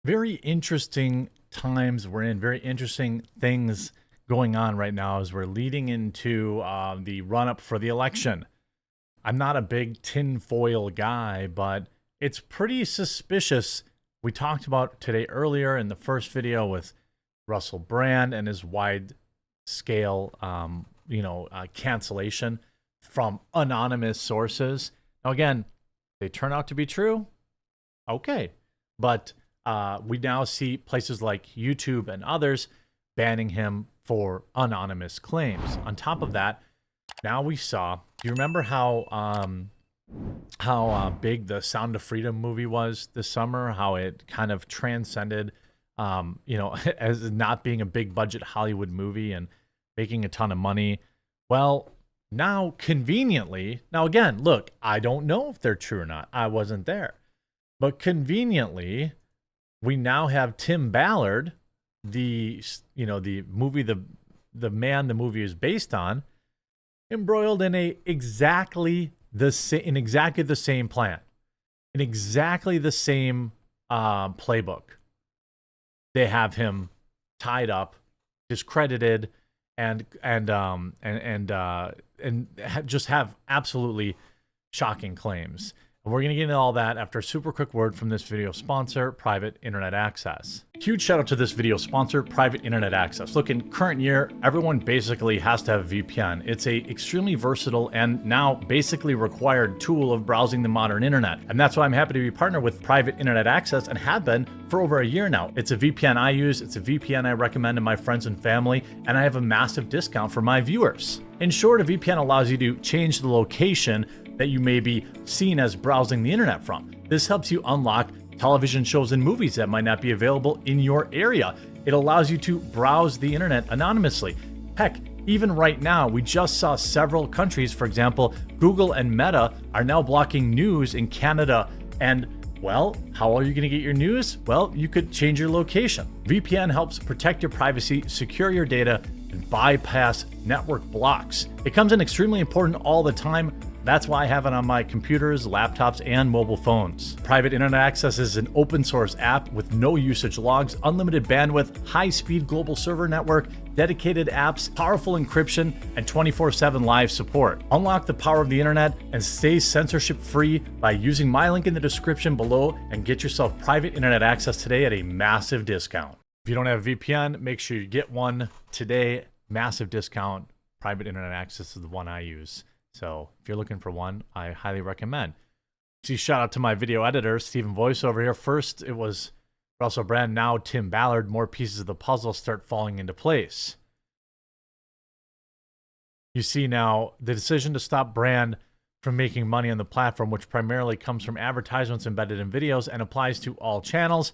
Very interesting times we're in, very interesting things going on right now as we're leading into the run up for the election. I'm not a big tinfoil guy, but it's pretty suspicious. We talked about today earlier in the first video with Russell Brand and his wide scale, cancellation from anonymous sources. Now, again, they turn out to be true. Okay. But we now see places like YouTube and others banning him for anonymous claims. On top of that, now we saw. Do you remember how big the Sound of Freedom movie was this summer? How it kind of transcended, as not being a big budget Hollywood movie and making a ton of money. Well, now conveniently, now again, look, I don't know if they're true or not. I wasn't there, but conveniently, we now have Tim Ballard, the movie, the man the movie is based on, embroiled in exactly the same plan, in exactly the same playbook. They have him tied up, discredited, and just have absolutely shocking claims. And we're going to get into all that after a super quick word from this video sponsor, Private Internet Access. Huge shout out to this video sponsor, Private Internet Access. Look, in current year, everyone basically has to have VPN. It's a extremely versatile and now basically required tool of browsing the modern internet. And that's why I'm happy to be partnered with Private Internet Access and have been for over a year now. It's a VPN I use, it's a VPN I recommend to my friends and family, and I have a massive discount for my viewers. In short, a VPN allows you to change the location that you may be seen as browsing the internet from. This helps you unlock television shows and movies that might not be available in your area. It allows you to browse the internet anonymously. Heck, even right now, we just saw several countries, for example, Google and Meta are now blocking news in Canada. And well, how are you going to get your news? Well, you could change your location. VPN helps protect your privacy, secure your data, and bypass network blocks. It comes in extremely important all the time. That's why I have it on my computers, laptops, and mobile phones. Private Internet Access is an open source app with no usage logs, unlimited bandwidth, high-speed global server network, dedicated apps, powerful encryption, and 24/7 live support. Unlock the power of the internet and stay censorship-free by using my link in the description below and get yourself Private Internet Access today at a massive discount. If you don't have a VPN, make sure you get one today. Massive discount. Private Internet Access is the one I use. So if you're looking for one, I highly recommend. See, shout out to my video editor, Stephen Voice over here. First, it was Russell Brand. Now Tim Ballard. More pieces of the puzzle start falling into place. You see now the decision to stop Brand from making money on the platform, which primarily comes from advertisements embedded in videos and applies to all channels.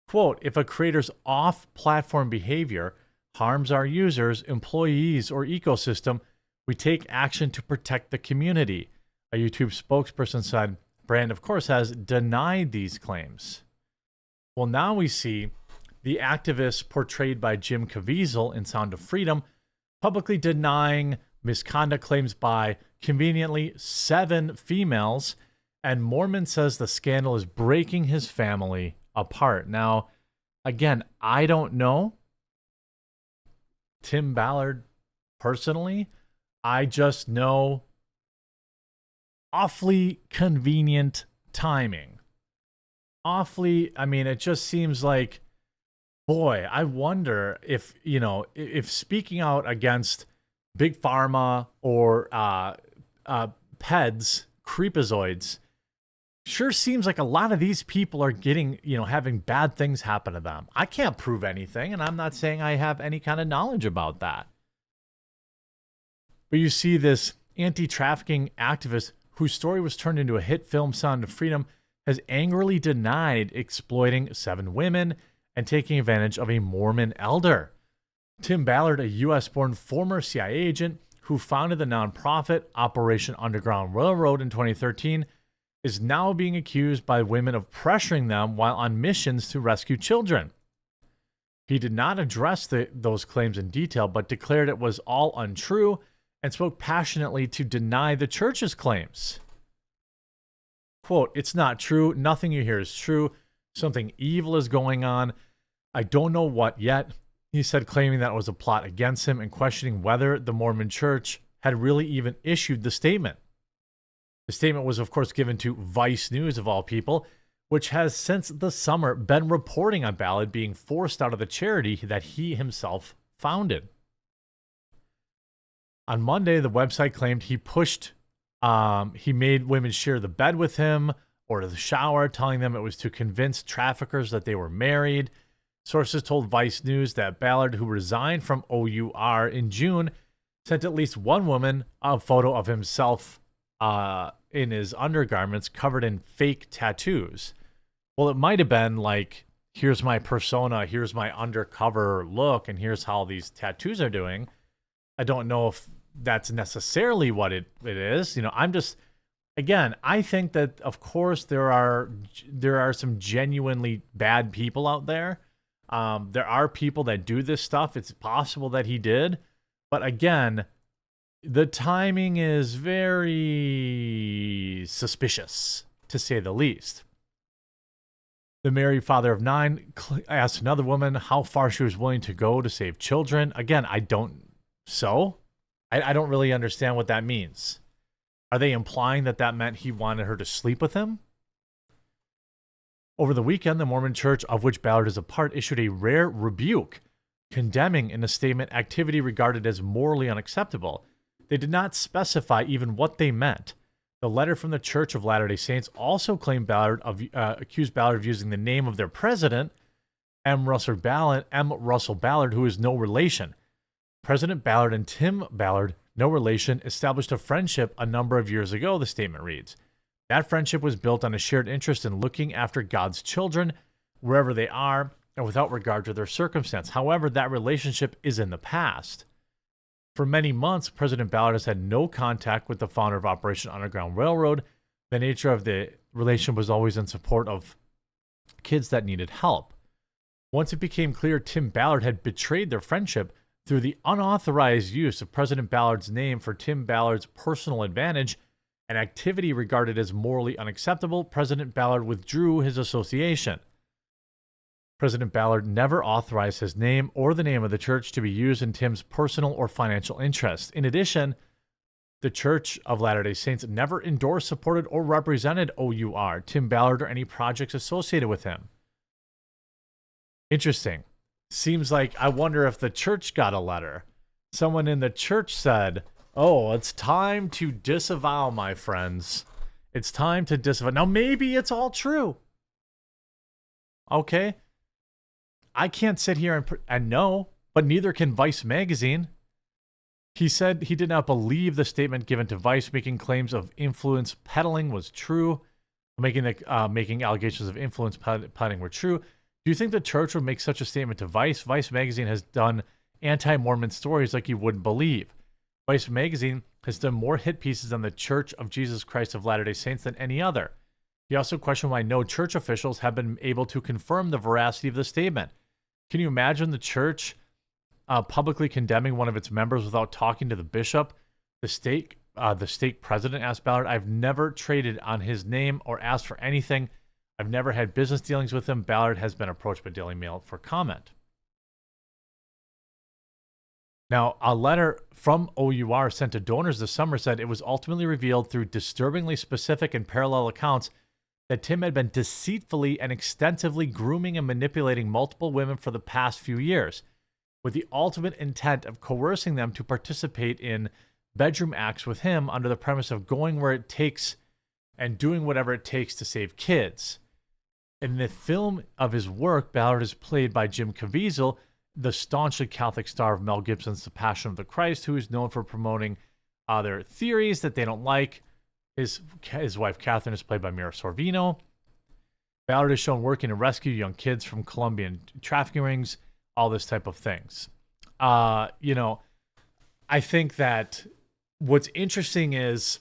Quote, if a creator's off-platform behavior harms our users, employees, or ecosystem, we take action to protect the community. A YouTube spokesperson said, Brand, of course, has denied these claims. Well, now we see the activist portrayed by Jim Caviezel in Sound of Freedom publicly denying misconduct claims by conveniently 7 females, and Mormon says the scandal is breaking his family apart. Now, again, I don't know Tim Ballard personally. I just know awfully convenient timing. It just seems like, boy, I wonder if speaking out against big pharma or PEDs, creepazoids, sure seems like a lot of these people are getting, having bad things happen to them. I can't prove anything, and I'm not saying I have any kind of knowledge about that. But you see this anti-trafficking activist whose story was turned into a hit film, Sound of Freedom, has angrily denied exploiting 7 women and taking advantage of a Mormon elder. Tim Ballard, a U.S.-born former CIA agent who founded the nonprofit Operation Underground Railroad in 2013, is now being accused by women of pressuring them while on missions to rescue children. He did not address those claims in detail, but declared it was all untrue and spoke passionately to deny the church's claims. Quote, it's not true. Nothing you hear is true. Something evil is going on. I don't know what yet, he said, claiming that it was a plot against him and questioning whether the Mormon Church had really even issued the statement. The statement was, of course, given to Vice News, of all people, which has since the summer been reporting on Ballard being forced out of the charity that he himself founded. On Monday, the website claimed he made women share the bed with him or the shower, telling them it was to convince traffickers that they were married. Sources told Vice News that Ballard, who resigned from OUR in June, sent at least one woman a photo of himself in his undergarments covered in fake tattoos. Well, it might have been like, here's my persona, here's my undercover look, and here's how these tattoos are doing. I don't know if that's necessarily what it is. I'm just, again, I think that, of course, there are some genuinely bad people out there. There are people that do this stuff. It's possible that he did. But again, the timing is very suspicious, to say the least. The married father of 9 asked another woman how far she was willing to go to save children. Again, I don't really understand what that means. Are they implying that meant he wanted her to sleep with him? Over the weekend, the Mormon Church, of which Ballard is a part, issued a rare rebuke, condemning in a statement activity regarded as morally unacceptable. They did not specify even what they meant. The letter from the Church of Latter-day Saints also claimed accused Ballard of using the name of their president, M. Russell Ballard, who is no relation. President Ballard and Tim Ballard, no relation, established a friendship a number of years ago, the statement reads. That friendship was built on a shared interest in looking after God's children, wherever they are, and without regard to their circumstance. However, that relationship is in the past. For many months, President Ballard has had no contact with the founder of Operation Underground Railroad. The nature of the relation was always in support of kids that needed help. Once it became clear Tim Ballard had betrayed their friendship through the unauthorized use of President Ballard's name for Tim Ballard's personal advantage, an activity regarded as morally unacceptable, President Ballard withdrew his association. President Ballard never authorized his name or the name of the church to be used in Tim's personal or financial interests. In addition, the Church of Latter-day Saints never endorsed, supported, or represented OUR, Tim Ballard, or any projects associated with him. Interesting. Seems like, I wonder if the church got a letter. Someone in the church said, oh, it's time to disavow, my friends. It's time to disavow. Now, maybe it's all true. Okay. I can't sit here and know, but neither can Vice magazine. He said he did not believe the statement given to Vice, making claims of influence peddling was true, making allegations of influence peddling were true. Do you think the church would make such a statement to Vice? Vice magazine has done anti-Mormon stories like you wouldn't believe. Vice magazine has done more hit pieces on the Church of Jesus Christ of Latter-day Saints than any other. He also questioned why no church officials have been able to confirm the veracity of the statement. Can you imagine the church publicly condemning one of its members without talking to the bishop? The stake president asked Ballard, I've never traded on his name or asked for anything. I've never had business dealings with him. Ballard has been approached by Daily Mail for comment. Now, a letter from OUR sent to donors this summer said it was ultimately revealed through disturbingly specific and parallel accounts that Tim had been deceitfully and extensively grooming and manipulating multiple women for the past few years, with the ultimate intent of coercing them to participate in bedroom acts with him under the premise of going where it takes and doing whatever it takes to save kids. In the film of his work, Ballard is played by Jim Caviezel, the staunchly Catholic star of Mel Gibson's The Passion of the Christ, who is known for promoting their theories that they don't like. His wife, Catherine, is played by Mira Sorvino. Ballard is shown working to rescue young kids from Colombian trafficking rings, all this type of things. I think that what's interesting is,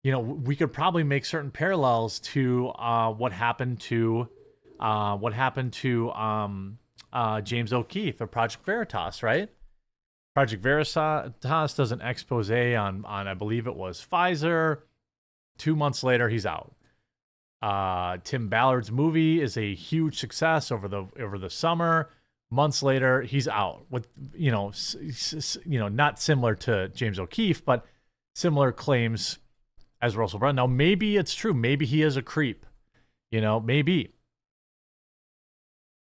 we could probably make certain parallels to what happened to James O'Keefe of Project Veritas, right? Project Veritas does an expose on I believe it was Pfizer. 2 months later, he's out. Tim Ballard's movie is a huge success over the summer. Months later, he's out with, not similar to James O'Keefe, but similar claims as Russell Brand. Now, maybe it's true. Maybe he is a creep. Maybe.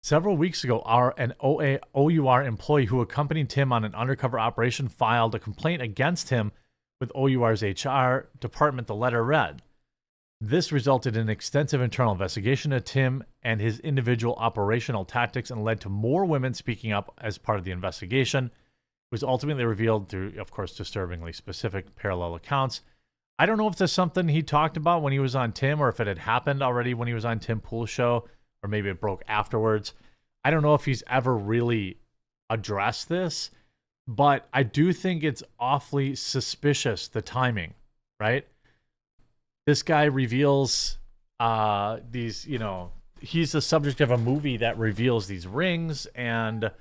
Several weeks ago, an OUR employee who accompanied Tim on an undercover operation filed a complaint against him with OUR's HR department, the letter read. This resulted in an extensive internal investigation of Tim and his individual operational tactics and led to more women speaking up as part of the investigation. It was ultimately revealed through, of course, disturbingly specific parallel accounts. I don't know if there's something he talked about when he was on Tim or if it had happened already when he was on Tim Pool's show, or maybe it broke afterwards. I don't know if he's ever really addressed this, but I do think it's awfully suspicious, the timing, right? This guy reveals these, he's the subject of a movie that reveals these rings, and,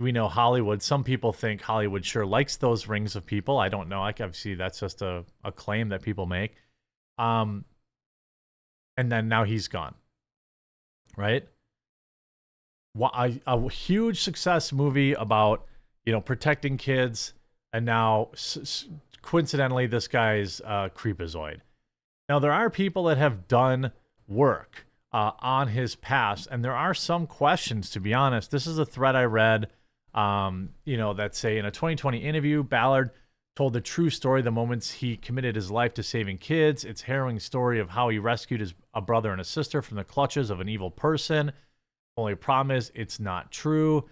we know Hollywood. Some people think Hollywood sure likes those rings of people. I don't know. Obviously, that's just a claim that people make. And then now he's gone, right? A huge success movie about, protecting kids, and now coincidentally, this guy's creepazoid. Now, there are people that have done work on his past, and there are some questions, to be honest. This is a thread I read, that say in a 2020 interview, Ballard told the true story the moments he committed his life to saving kids. It's a harrowing story of how he rescued a brother and a sister from the clutches of an evil person. Only problem is it's not true.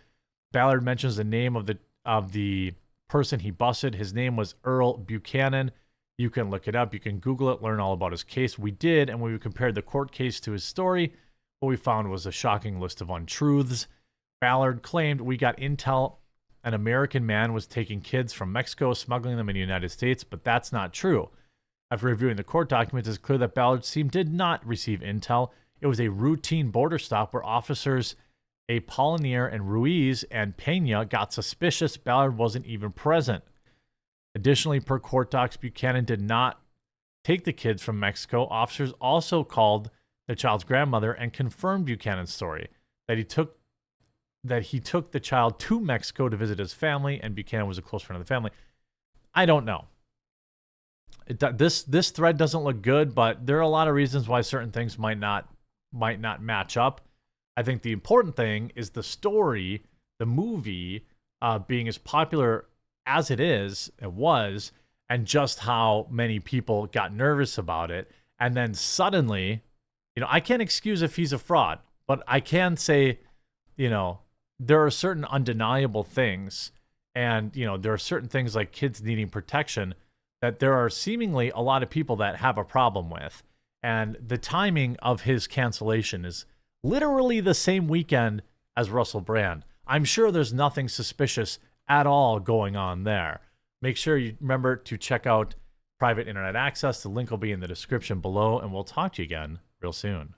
Ballard mentions the name of the person he busted. His name was Earl Buchanan. You can look it up. You can Google it, learn all about his case. We did, and when we compared the court case to his story, what we found was a shocking list of untruths. Ballard claimed we got intel an American man was taking kids from Mexico, smuggling them in the United States, but that's not true. After reviewing the court documents, it's clear that Ballard's team did not receive intel. It was a routine border stop where officers Apollinaire and Ruiz and Pena got suspicious. Ballard wasn't even present. Additionally, per court docs, Buchanan did not take the kids from Mexico. Officers also called the child's grandmother and confirmed Buchanan's story that he took the child to Mexico to visit his family, and Buchanan was a close friend of the family. I don't know. This thread doesn't look good, but there are a lot of reasons why certain things might not match up. I think the important thing is the story, the movie, being as popular as it was, and just how many people got nervous about it. And then suddenly, I can't excuse if he's a fraud, but I can say, there are certain undeniable things, and, there are certain things like kids needing protection that there are seemingly a lot of people that have a problem with. And the timing of his cancellation is literally the same weekend as Russell Brand. I'm sure there's nothing suspicious at all going on there. Make sure you remember to check out Private Internet Access. The link will be in the description below, and we'll talk to you again real soon.